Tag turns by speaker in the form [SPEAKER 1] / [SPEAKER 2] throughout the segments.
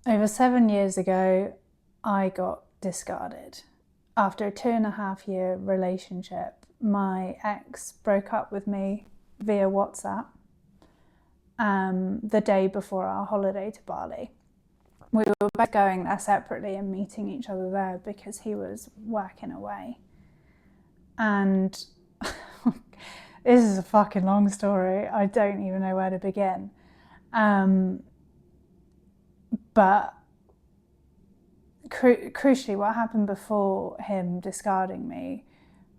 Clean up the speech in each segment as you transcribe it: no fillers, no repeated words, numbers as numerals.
[SPEAKER 1] Over 7 years ago, I got discarded. After a 2.5 year relationship, my ex broke up with me via WhatsApp the day before our holiday to Bali. We were both going there separately and meeting each other there because he was working away. And this is a fucking long story. I don't even know where to begin. But crucially, what happened before him discarding me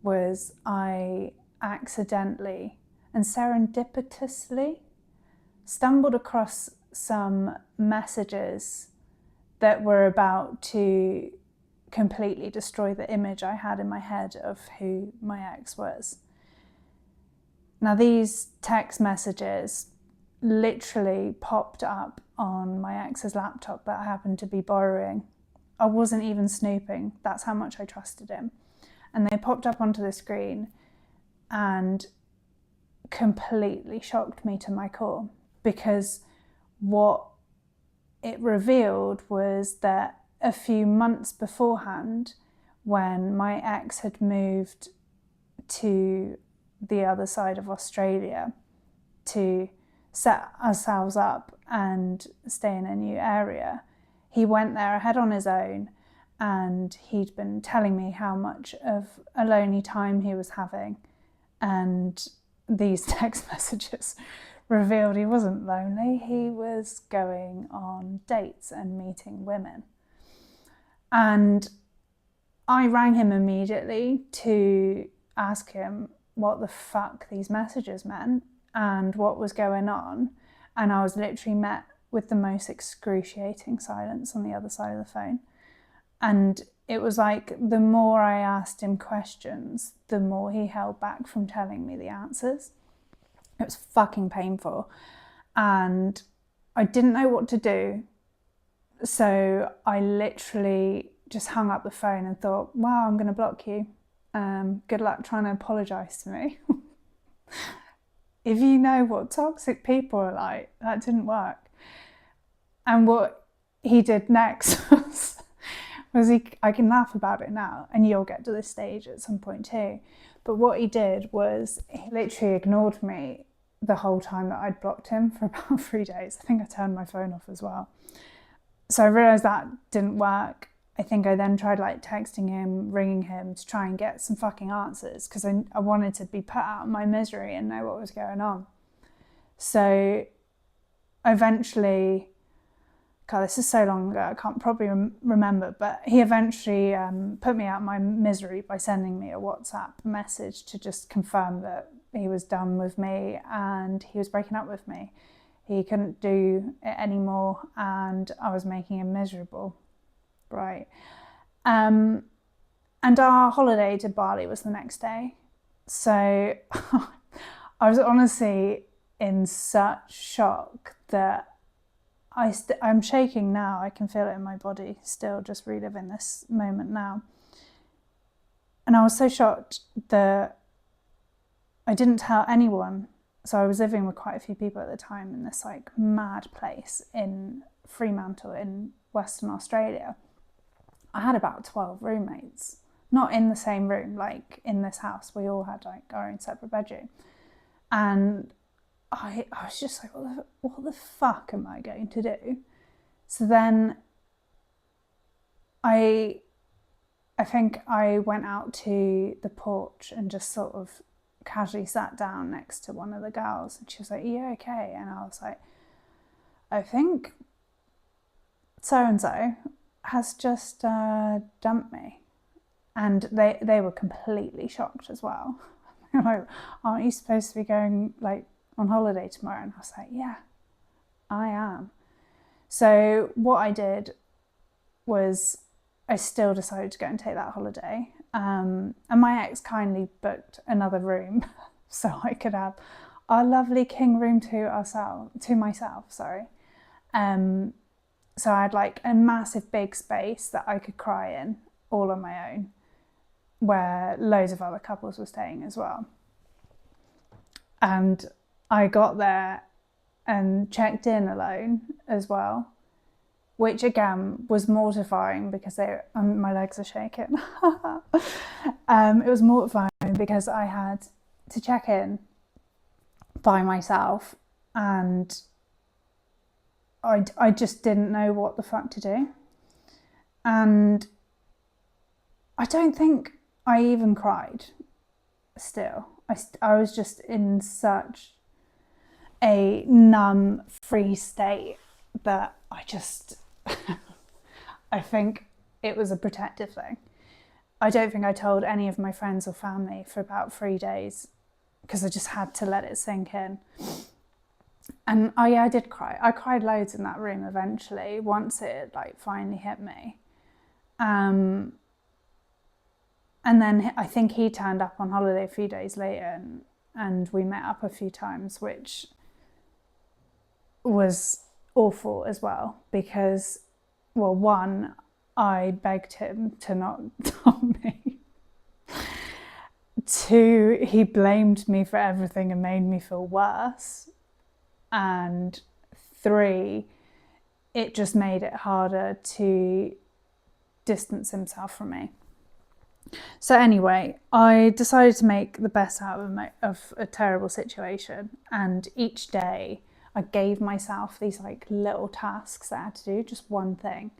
[SPEAKER 1] was I accidentally and serendipitously stumbled across some messages that were about to completely destroy the image I had in my head of who my ex was. Now, these text messages literally popped up on my ex's laptop that I happened to be borrowing. I wasn't even snooping. That's how much I trusted him. And they popped up onto the screen and completely shocked me to my core, because what it revealed was that a few months beforehand, when my ex had moved to the other side of Australia to set ourselves up and stay in a new area, he went there ahead on his own, and he'd been telling me how much of a lonely time he was having. And these text messages revealed he wasn't lonely. He was going on dates and meeting women. And I rang him immediately to ask him what the fuck these messages meant and what was going on. And I was literally met with the most excruciating silence on the other side of the phone. And it was like the more I asked him questions, the more he held back from telling me the answers. It was fucking painful. And I didn't know what to do. So I literally just hung up the phone and thought, wow, I'm going to block you. Good luck trying to apologise to me. If you know what toxic people are like, that didn't work. And what he did next was I can laugh about it now, and you'll get to this stage at some point too. But what he did was he literally ignored me the whole time that I'd blocked him for about 3 days. I think I turned my phone off as well. So I realised that didn't work. I think I then tried like texting him, ringing him to try and get some fucking answers, because I wanted to be put out of my misery and know what was going on. So eventually, God, this is so long ago, I can't probably remember, but he eventually put me out of my misery by sending me a WhatsApp message to just confirm that he was done with me and he was breaking up with me. He couldn't do it anymore and I was making him miserable. Right. And our holiday to Bali was the next day. So I was honestly in such shock that I'm shaking now. I can feel it in my body still, just reliving this moment now. And I was so shocked that I didn't tell anyone. So I was living with quite a few people at the time in this like mad place in Fremantle in Western Australia. I had about 12 roommates, not in the same room, like in this house. We all had like our own separate bedroom. And I was just like, what the fuck am I going to do? So then I think I went out to the porch and just sort of casually sat down next to one of the girls. And she was like, yeah, okay. And I was like, I think so-and-so has just dumped me. And they were completely shocked as well. They were like, aren't you supposed to be going like on holiday tomorrow? And I was like, yeah, I am. So what I did was I still decided to go and take that holiday. And my ex kindly booked another room so I could have our lovely king room to myself. So I had like a massive big space that I could cry in all on my own, where loads of other couples were staying as well. And I got there and checked in alone as well. which again was mortifying because my legs are shaking. It was mortifying because I had to check in by myself, and I just didn't know what the fuck to do. And I don't think I even cried still. I was just in such a numb, free state that I think it was a protective thing. I don't think I told any of my friends or family for about 3 days because I just had to let it sink in. And I did cry. I cried loads in that room eventually, once it like finally hit me. And then I think he turned up on holiday a few days later, and we met up a few times, which was awful as well because, well, one, I begged him to not tell me. Two, he blamed me for everything and made me feel worse. And three, it just made it harder to distance himself from me. So anyway, I decided to make the best out of a terrible situation, and each day I gave myself these like little tasks that I had to do, just one thing.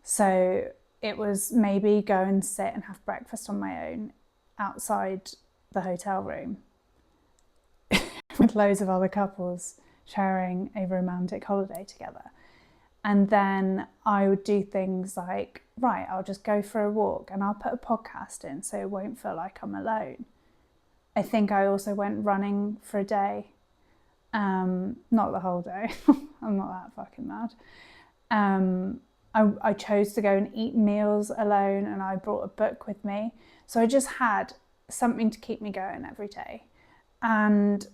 [SPEAKER 1] So it was maybe go and sit and have breakfast on my own outside the hotel room with loads of other couples sharing a romantic holiday together. And then I would do things like, right, I'll just go for a walk and I'll put a podcast in so it won't feel like I'm alone. I think I also went running for a day. Not the whole day. I'm not that fucking mad. I chose to go and eat meals alone, and I brought a book with me. So I just had something to keep me going every day. And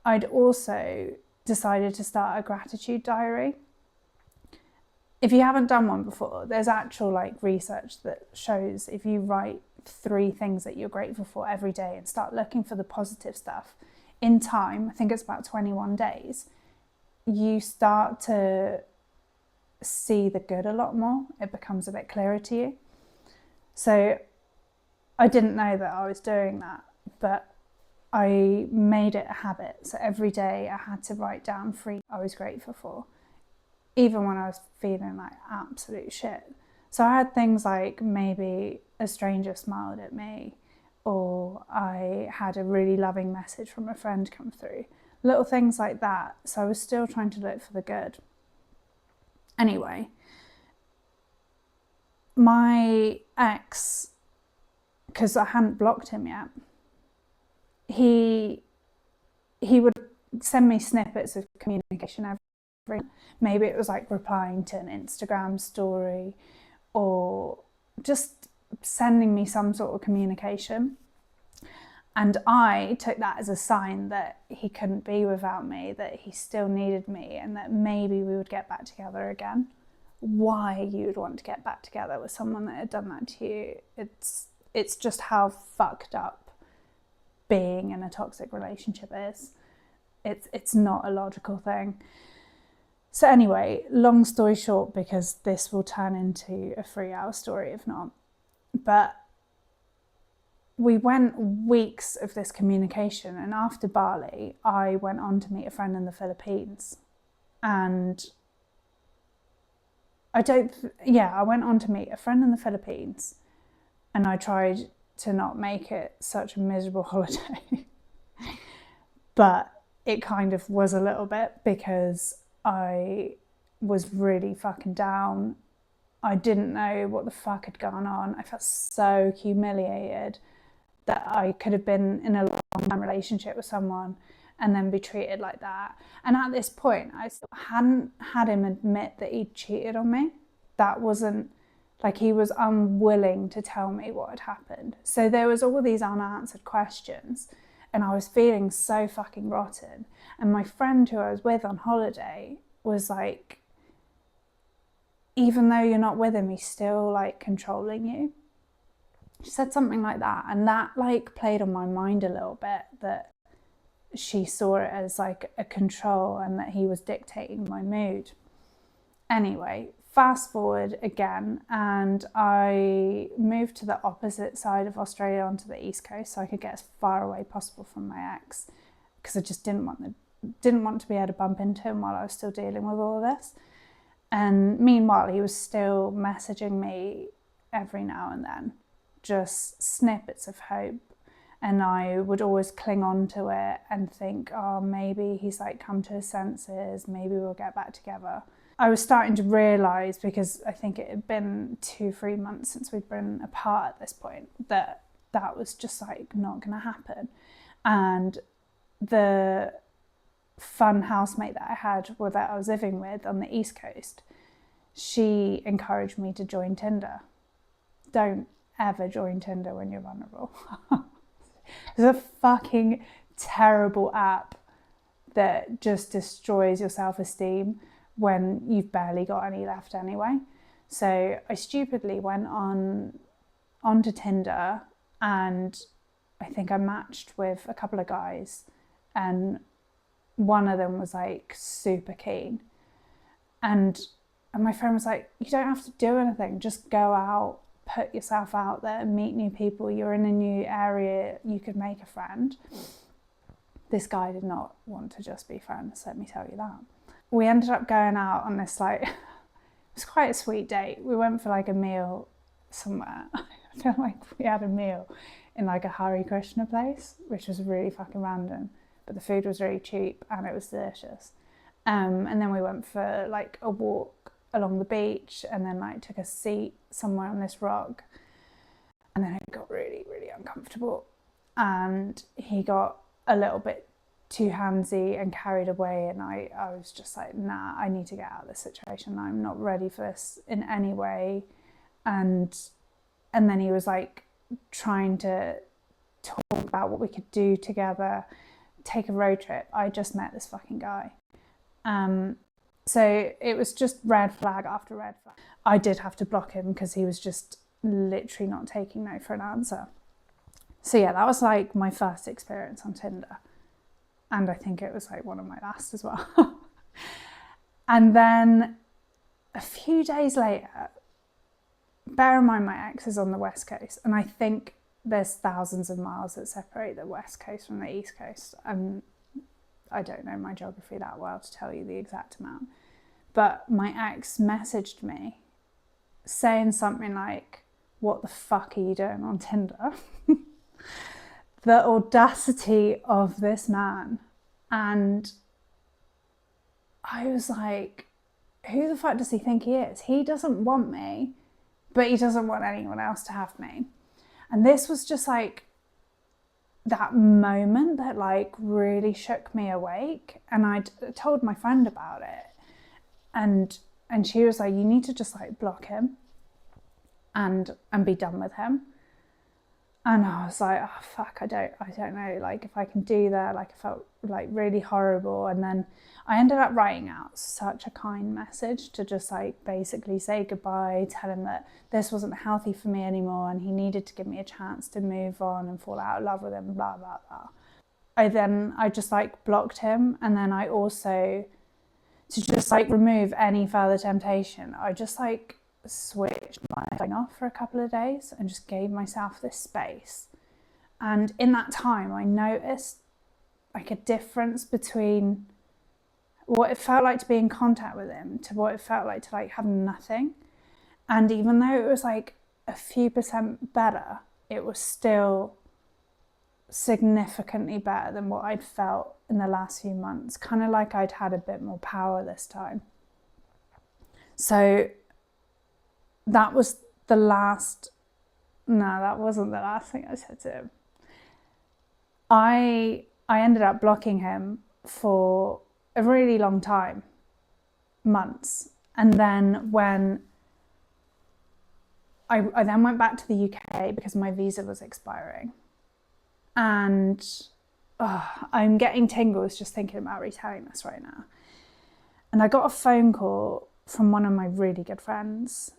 [SPEAKER 1] I'd also decided to start a gratitude diary. If you haven't done one before, there's actual like research that shows if you write 3 things that you're grateful for every day and start looking for the positive stuff, in time, I think it's about 21 days, you start to see the good a lot more. It becomes a bit clearer to you. So I didn't know that I was doing that, but I made it a habit. So every day I had to write down 3 I was grateful for, even when I was feeling like absolute shit. So I had things like maybe a stranger smiled at me, or I had a really loving message from a friend come through. Little things like that. So I was still trying to look for the good. Anyway, my ex, because I hadn't blocked him yet, he would send me snippets of communication maybe it was like replying to an Instagram story or just sending me some sort of communication. And I took that as a sign that he couldn't be without me, that he still needed me, and that maybe we would get back together again. Why you would want to get back together with someone that had done that to you, it's just how fucked up being in a toxic relationship is. It's not a logical thing. So anyway, long story short, because this will turn into a 3-hour story if not, but we went weeks of this communication, and after Bali, I went on to meet a friend in the Philippines. And I went on to meet a friend in the Philippines, and I tried to not make it such a miserable holiday. But it kind of was a little bit, because I was really fucking down. I didn't know what the fuck had gone on. I felt so humiliated that I could have been in a long-term relationship with someone and then be treated like that. And at this point, I still hadn't had him admit that he'd cheated on me. That wasn't, like, he was unwilling to tell me what had happened. So there was all these unanswered questions, and I was feeling so fucking rotten. And my friend who I was with on holiday was like, even though you're not with him, he's still like controlling you. She said something like that, and that like played on my mind a little bit, that she saw it as like a control and that he was dictating my mood. Anyway, fast forward again, and I moved to the opposite side of Australia onto the east coast so I could get as far away possible from my ex, because I just didn't want to be able to bump into him while I was still dealing with all of this. And meanwhile, he was still messaging me every now and then, just snippets of hope. And I would always cling on to it and think, oh, maybe he's like come to his senses, maybe we'll get back together. I was starting to realise, because I think it had been 2-3 months since we'd been apart at this point, that was just like not going to happen. And the fun housemate that I had, or that I was living with on the East Coast, she encouraged me to join Tinder. Don't ever join Tinder when you're vulnerable. It's a fucking terrible app that just destroys your self-esteem when you've barely got any left anyway. So I stupidly went onto Tinder, and I think I matched with a couple of guys, and one of them was like super keen. And my friend was like, you don't have to do anything, just go out, put yourself out there, meet new people, you're in a new area, you could make a friend. This guy did not want to just be friends, let me tell you that. We ended up going out on this, like, it was quite a sweet date. We went for like a meal somewhere. I feel like we had a meal in like a Hare Krishna place, which was really fucking random, but the food was really cheap and it was delicious. And then we went for like a walk along the beach, and then like took a seat somewhere on this rock, and then it got really, really uncomfortable, and he got a little bit too handsy and carried away, and I was just like, nah, I need to get out of this situation. I'm not ready for this in any way. And then he was like trying to talk about what we could do together, take a road trip. I just met this fucking guy. So it was just red flag after red flag. I did have to block him because he was just literally not taking no for an answer. So yeah, that was like my first experience on Tinder. And I think it was like one of my last as well. And then a few days later, bear in mind my ex is on the West Coast, and I think there's thousands of miles that separate the West Coast from the East Coast. And I don't know my geography that well to tell you the exact amount. But my ex messaged me saying something like, what the fuck are you doing on Tinder? The audacity of this man. And I was like, who the fuck does he think he is? He doesn't want me, but he doesn't want anyone else to have me. And this was just like that moment that like really shook me awake. And I told my friend about it, and she was like, you need to just like block him and be done with him. And I was like, oh fuck, I don't know, like if I can do that. Like I felt like really horrible. And then I ended up writing out such a kind message to just like basically say goodbye, tell him that this wasn't healthy for me anymore and he needed to give me a chance to move on and fall out of love with him, blah, blah, blah. I just like blocked him. And then I also, to just like remove any further temptation, I just like switched my phone off for a couple of days and just gave myself this space. And in that time I noticed like a difference between what it felt like to be in contact with him to what it felt like to like have nothing. And even though it was like a few percent better, it was still significantly better than what I'd felt in the last few months. Kind of like I'd had a bit more power this time. So that was the last, no, that wasn't the last thing I said to him. I ended up blocking him for a really long time, months. And then when I then went back to the UK because my visa was expiring. And I'm getting tingles just thinking about retelling this right now. And I got a phone call from one of my really good friends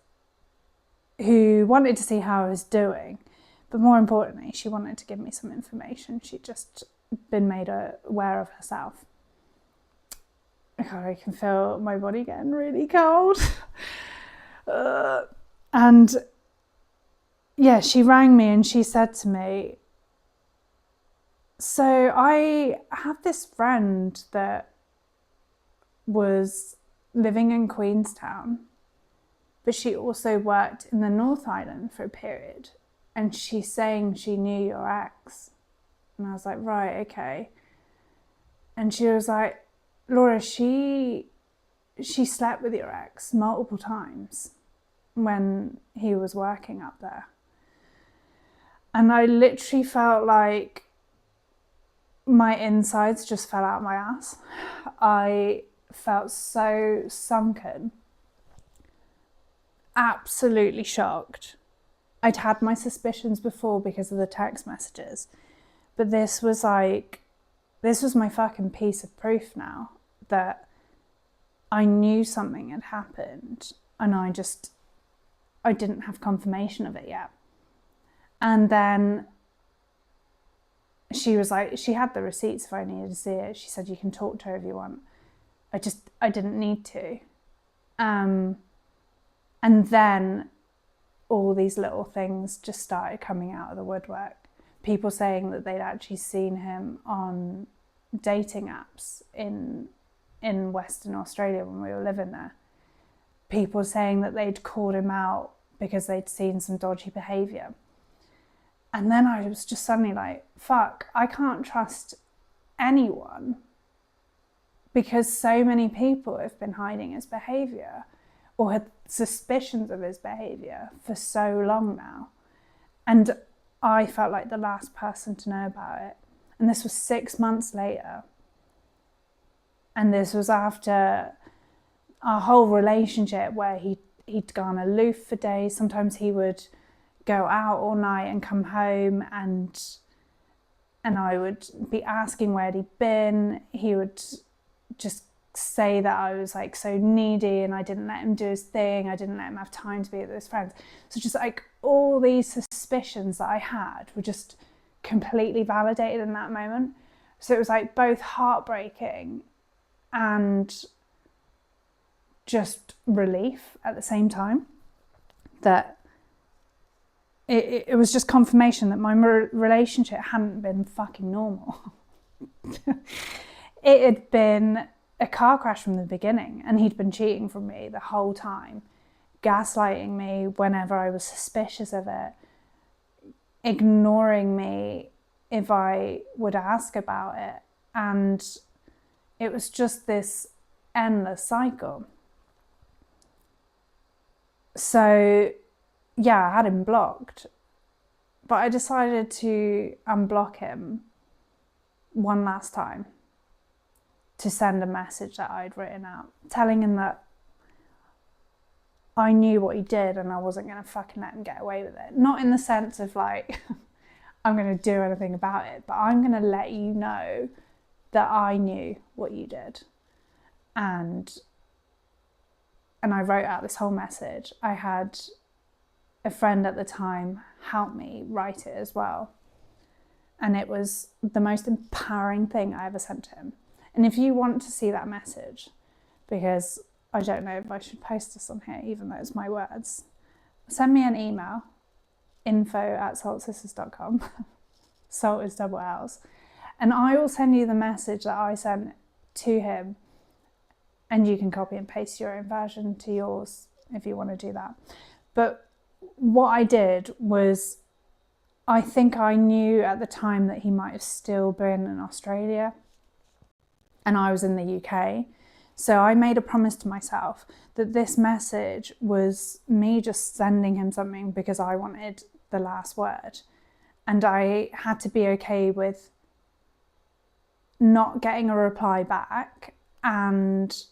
[SPEAKER 1] who wanted to see how I was doing, but more importantly, she wanted to give me some information. She'd just been made aware of herself. God, I can feel my body getting really cold. And yeah, she rang me and she said to me, so I have this friend that was living in Queenstown, but she also worked in the North Island for a period, and she's saying she knew your ex. And I was like, right, okay. And she was like, Laura, she slept with your ex multiple times when he was working up there. And I literally felt like my insides just fell out my ass. I felt so sunken, absolutely shocked. I'd had my suspicions before because of the text messages, but this was my fucking piece of proof now that I knew something had happened, and I didn't have confirmation of it yet. And then she was like, she had the receipts if I needed to see it. She said, you can talk to her if you want. I didn't need to. And then all these little things just started coming out of the woodwork. People saying that they'd actually seen him on dating apps in Western Australia when we were living there. People saying that they'd called him out because they'd seen some dodgy behaviour. And then I was just suddenly like, fuck, I can't trust anyone because so many people have been hiding his behaviour or had suspicions of his behaviour for so long now. And I felt like the last person to know about it. And this was 6 months later. And this was after our whole relationship where he'd gone aloof for days. Sometimes he would go out all night and come home, and I would be asking where he'd been. He would just say that I was like so needy and I didn't let him do his thing. I didn't let him have time to be with his friends. So just like all these suspicions that I had were just completely validated in that moment. So it was like both heartbreaking and just relief at the same time. That it was just confirmation that my relationship hadn't been fucking normal. It had been a car crash from the beginning, and he'd been cheating from me the whole time, gaslighting me whenever I was suspicious of it, ignoring me if I would ask about it. And it was just this endless cycle. So yeah, I had him blocked, but I decided to unblock him one last time to send a message that I'd written out, telling him that I knew what he did and I wasn't going to fucking let him get away with it. Not in the sense of like, I'm going to do anything about it, but I'm going to let you know that I knew what you did. And I wrote out this whole message. I had a friend at the time help me write it as well. And it was the most empowering thing I ever sent to him. And if you want to see that message, because I don't know if I should post this on here, even though it's my words, send me an email, info@saltsisters.com. Salt is double L's. And I will send you the message that I sent to him, and you can copy and paste your own version to yours if you want to do that. But what I did was, I think I knew at the time that he might have still been in Australia and I was in the UK. So I made a promise to myself that this message was me just sending him something because I wanted the last word. And I had to be okay with not getting a reply back, and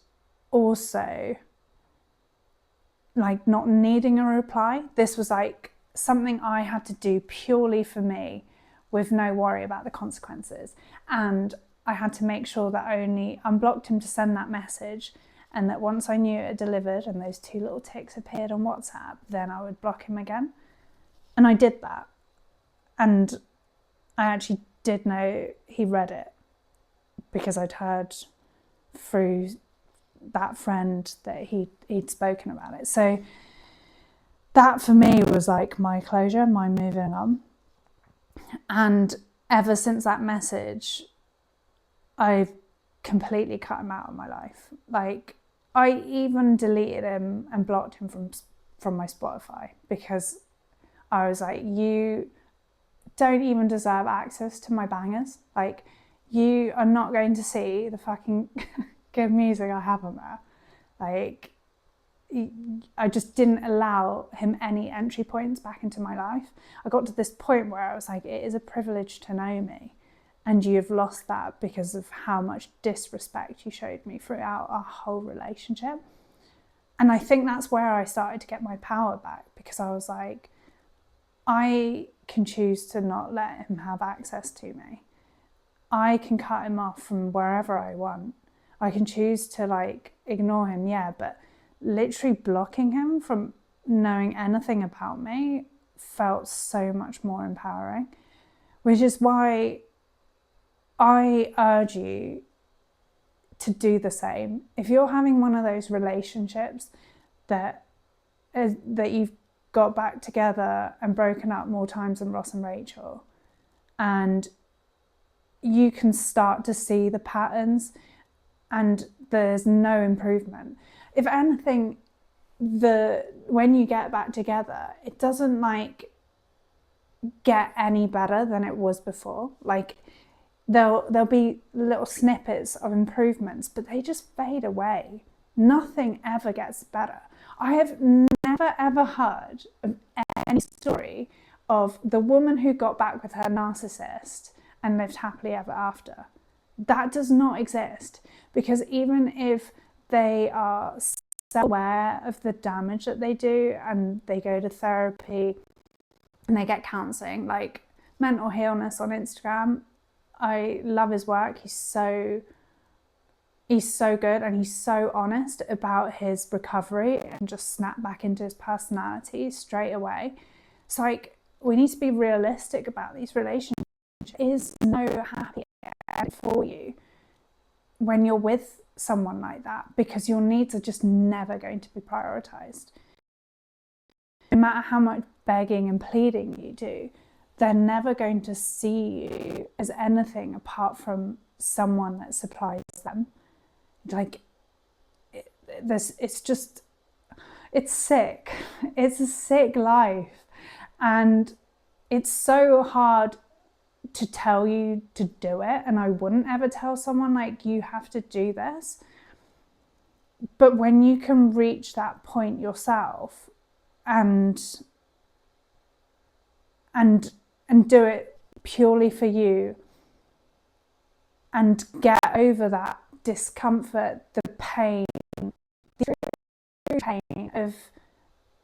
[SPEAKER 1] also like not needing a reply. This was like something I had to do purely for me with no worry about the consequences. And I had to make sure that I only unblocked him to send that message, and that once I knew it had delivered and those 2 little ticks appeared on WhatsApp, then I would block him again. And I did that. And I actually did know he read it because I'd heard through that friend that he'd spoken about it. So that for me was like my closure, my moving on. And ever since that message, I've completely cut him out of my life. Like, I even deleted him and blocked him from my Spotify, because I was like, you don't even deserve access to my bangers. Like, you are not going to see the fucking good music I have on there. Like, I just didn't allow him any entry points back into my life. I got to this point where I was like, it is a privilege to know me, and you've lost that because of how much disrespect you showed me throughout our whole relationship. And I think that's where I started to get my power back, because I was like, I can choose to not let him have access to me. I can cut him off from wherever I want. I can choose to like ignore him, yeah, but literally blocking him from knowing anything about me felt so much more empowering, which is why I urge you to do the same. If you're having one of those relationships that you've got back together and broken up more times than Ross and Rachel, and you can start to see the patterns and there's no improvement. If anything, when you get back together, it doesn't like get any better than it was before. Like, there'll be little snippets of improvements, but they just fade away. Nothing ever gets better. I have never ever heard of any story of the woman who got back with her narcissist and lived happily ever after. That does not exist, because even if they are self-aware of the damage that they do and they go to therapy and they get counselling, like Mental Healness on Instagram, I love his work. He's so good, and he's so honest about his recovery and just snap back into his personality straight away. It's like, we need to be realistic about these relationships. There is no happy end for you when you're with someone like that, because your needs are just never going to be prioritized. No matter how much begging and pleading you do, they're never going to see you as anything apart from someone that supplies them. Like, it's sick. It's a sick life. And it's so hard to tell you to do it. And I wouldn't ever tell someone, like, you have to do this. But when you can reach that point yourself and do it purely for you, and get over that discomfort, the pain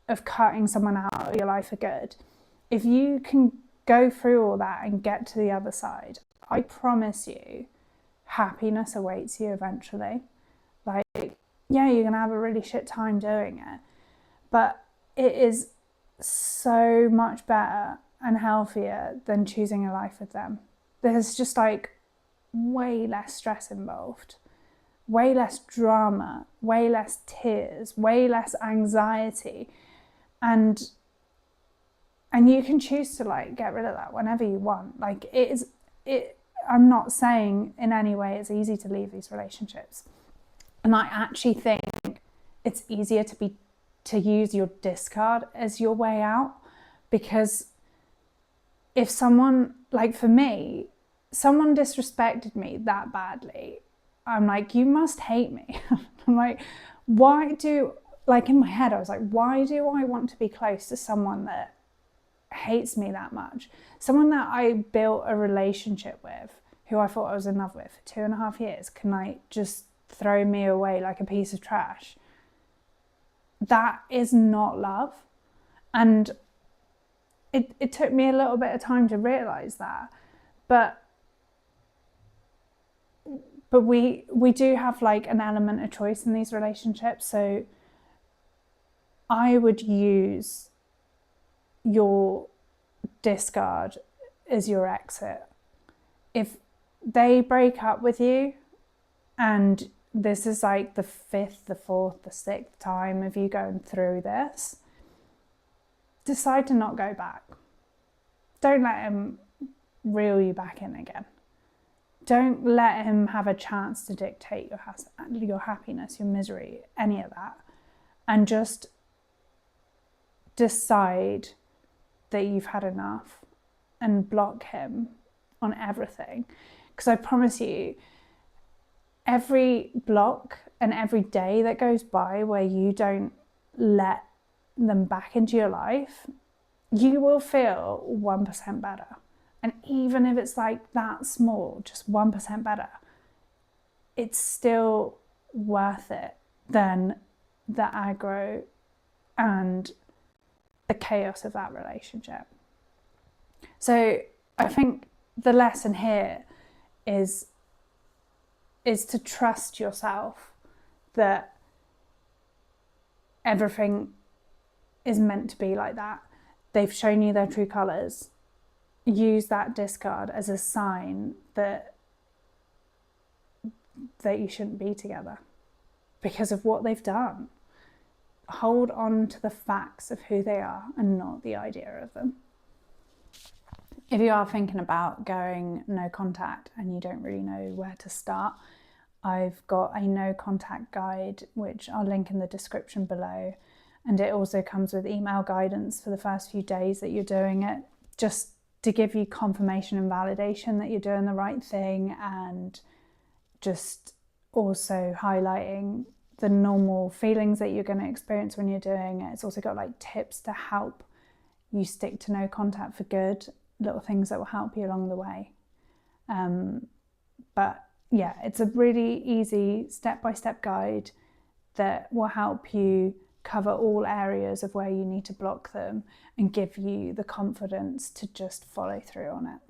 [SPEAKER 1] of cutting someone out of your life for good, if you can go through all that and get to the other side, I promise you, happiness awaits you eventually. Like, yeah, you're gonna have a really shit time doing it, but it is so much better and healthier than choosing a life with them. There's just like way less stress involved, way less drama, way less tears, way less anxiety, and you can choose to like get rid of that whenever you want. Like, I'm not saying in any way it's easy to leave these relationships, and I actually think it's easier to use your discard as your way out, because if someone, like for me, someone disrespected me that badly, I'm like, you must hate me. I'm like, in my head, I was like, why do I want to be close to someone that hates me that much? Someone that I built a relationship with, who I thought I was in love with for 2.5 years, can like just throw me away like a piece of trash? That is not love. And it took me a little bit of time to realize that, but we do have like an element of choice in these relationships. So I would use your discard as your exit. If they break up with you and this is like the 5th, the 4th, the 6th time of you going through this, decide to not go back. Don't let him reel you back in again. Don't let him have a chance to dictate your happiness, your misery, any of that. And just decide that you've had enough and block him on everything. Because I promise you, every block and every day that goes by where you don't let them back into your life, you will feel 1% better. And even if it's like that small, just 1% better, it's still worth it than the aggro and the chaos of that relationship. So I think the lesson here is to trust yourself that everything is meant to be like that. They've shown you their true colours. Use that discard as a sign that you shouldn't be together because of what they've done. Hold on to the facts of who they are and not the idea of them. If you are thinking about going no contact and you don't really know where to start, I've got a no contact guide, which I'll link in the description below. And it also comes with email guidance for the first few days that you're doing it, just to give you confirmation and validation that you're doing the right thing, and just also highlighting the normal feelings that you're going to experience when you're doing it. It's also got like tips to help you stick to no contact for good, little things that will help you along the way. But yeah, it's a really easy step-by-step guide that will help you cover all areas of where you need to block them and give you the confidence to just follow through on it.